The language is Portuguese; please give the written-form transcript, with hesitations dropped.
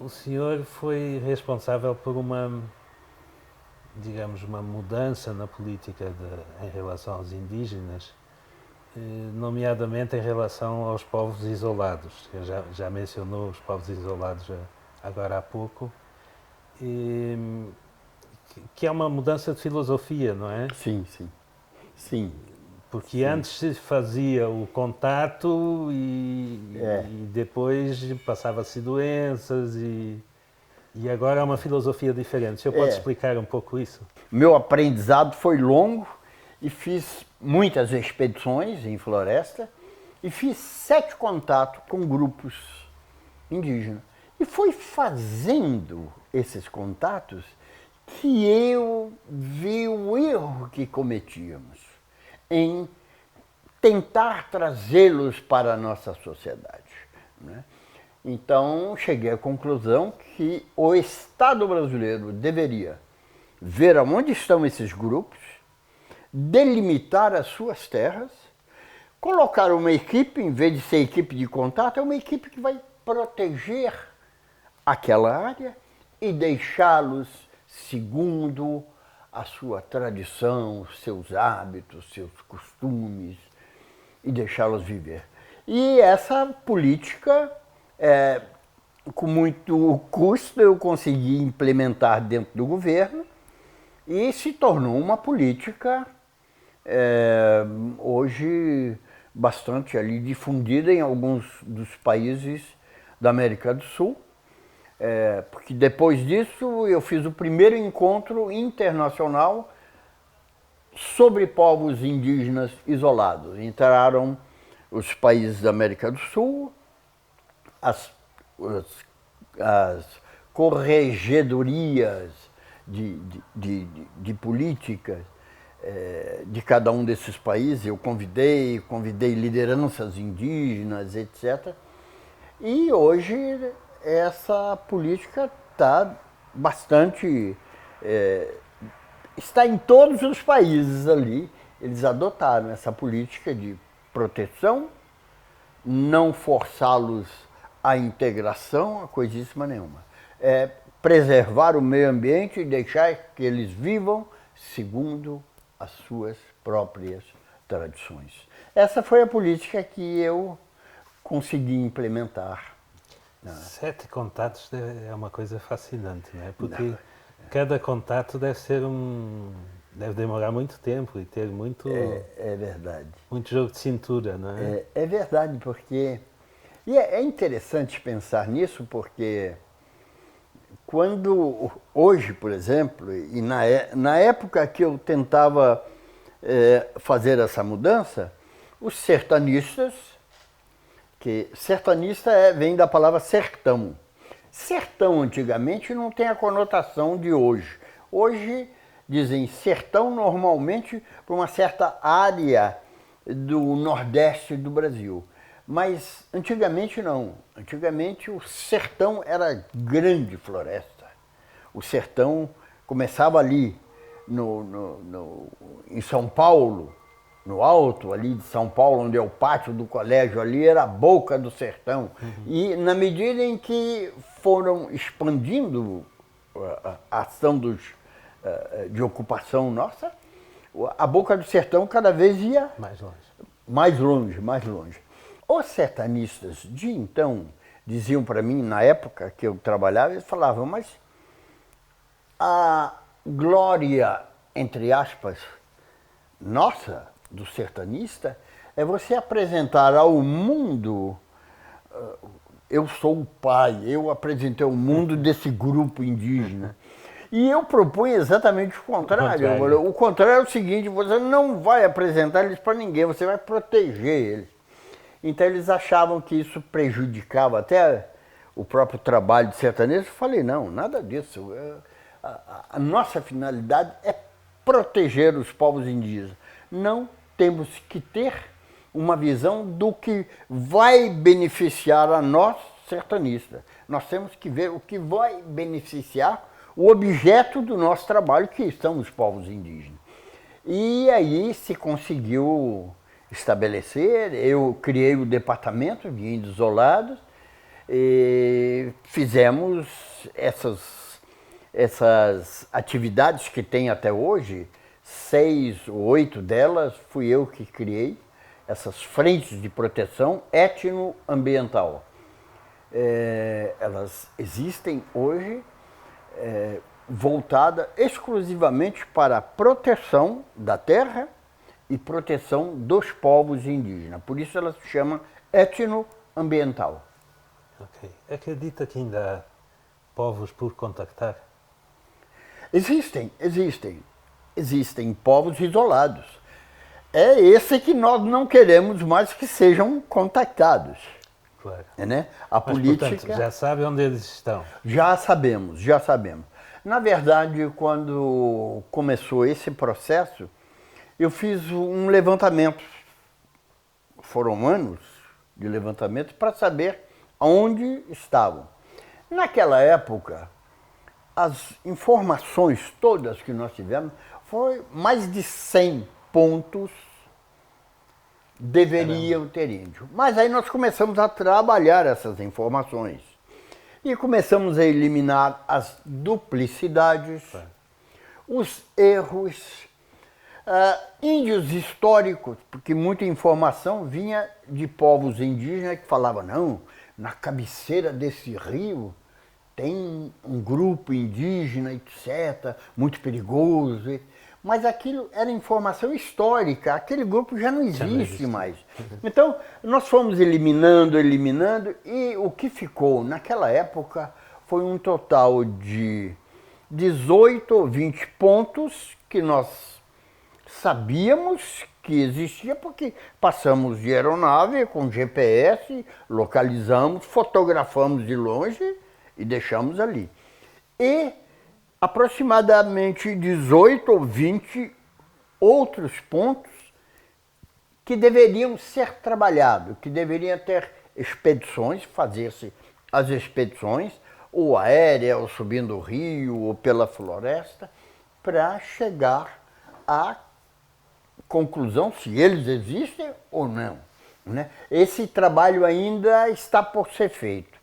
o senhor foi responsável por uma, digamos, uma mudança na política em relação aos indígenas, nomeadamente em relação aos povos isolados. Já mencionou os povos isolados agora há pouco, que é uma mudança de filosofia, não é? Sim, sim. Sim, Porque sim. antes se fazia o contato É, e depois passava-se doenças e agora é uma filosofia diferente. O senhor pode é. explicar um pouco isso? Meu aprendizado foi longo e fiz muitas expedições em floresta e fiz 7 contatos com grupos indígenas. E foi fazendo esses contatos que eu vi o erro que cometíamos em tentar trazê-los para a nossa sociedade. Né? Então, cheguei à conclusão que o Estado brasileiro deveria ver aonde estão esses grupos, delimitar as suas terras, colocar uma equipe, em vez de ser equipe de contato, é uma equipe que vai proteger aquela área e deixá-los segundo a sua tradição, seus hábitos, seus costumes, e deixá-los viver. E essa política, com muito custo, eu consegui implementar dentro do governo e se tornou uma política hoje bastante ali difundida em alguns dos países da América do Sul. Porque depois disso eu fiz o primeiro encontro internacional sobre povos indígenas isolados. Entraram os países da América do Sul, as, as corregedorias de políticas de cada um desses países. Eu convidei lideranças indígenas, etc. E hoje essa política está bastante está em todos os países ali. Eles adotaram essa política de proteção, não forçá-los à integração, a coisíssima nenhuma. É preservar o meio ambiente e deixar que eles vivam segundo as suas próprias tradições. Essa foi a política que eu consegui implementar. 7 contatos é uma coisa fascinante, não é? Porque cada contato deve demorar muito tempo e ter É verdade. muito jogo de cintura, não é? É verdade, porque. E é interessante pensar nisso, porque quando. Hoje, por exemplo, e na época que eu tentava fazer essa mudança, os sertanistas, que sertanista vem da palavra sertão. Sertão antigamente não tem a conotação de hoje. Hoje dizem sertão normalmente para uma certa área do nordeste do Brasil. Mas antigamente não. Antigamente o sertão era grande floresta. O sertão começava ali em São Paulo, no alto ali de São Paulo, onde é o pátio do colégio ali, era a boca do sertão. E na medida em que foram expandindo a ação de ocupação nossa, a boca do sertão cada vez ia Mais longe. mais longe, mais longe. Os sertanistas de então diziam para mim, na época que eu trabalhava, eles falavam, mas a glória, entre aspas, nossa, do sertanista, é você apresentar ao mundo, eu sou o pai, eu apresentei o mundo desse grupo indígena. E eu propunho exatamente o contrário. O contrário é o seguinte, você não vai apresentar eles para ninguém, você vai proteger eles. Então eles achavam que isso prejudicava até o próprio trabalho de sertanejo. Eu falei, não, nada disso. A nossa finalidade é proteger os povos indígenas. Não temos que ter uma visão do que vai beneficiar a nós, sertanistas. Nós temos que ver o que vai beneficiar o objeto do nosso trabalho, que são os povos indígenas. E aí se conseguiu estabelecer, eu criei o departamento de índios isolados, E fizemos essas atividades que tem até hoje, 6 ou 8 delas fui eu que criei, essas frentes de proteção etnoambiental. Elas existem hoje voltada exclusivamente para a proteção da terra e proteção dos povos indígenas. Por isso ela se chama etnoambiental. Ok. Acredita que ainda há povos por contactar? Existem povos isolados. É esse que nós não queremos mais que sejam contactados. Claro. Né? A Mas, política... portanto, já sabe onde eles estão? Já sabemos. Na verdade, quando começou esse processo, eu fiz um levantamento. Foram anos de levantamento para saber onde estavam. Naquela época, as informações todas que nós tivemos, foi mais de 100 pontos deveriam ter índio. Mas aí nós começamos a trabalhar essas informações e começamos a eliminar as duplicidades, os erros, índios históricos, porque muita informação vinha de povos indígenas que falavam, não, na cabeceira desse rio tem um grupo indígena, etc., muito perigoso. Mas aquilo era informação histórica, aquele grupo já não existe mais. Então, nós fomos eliminando, e o que ficou naquela época foi um total de 18 ou 20 pontos que nós sabíamos que existia, porque passamos de aeronave com GPS, localizamos, fotografamos de longe e deixamos ali. E aproximadamente 18 ou 20 outros pontos que deveriam ser trabalhados, que deveriam ter expedições, fazer-se as expedições, ou aérea, ou subindo o rio, ou pela floresta, para chegar à conclusão se eles existem ou não. Né? Esse trabalho ainda está por ser feito.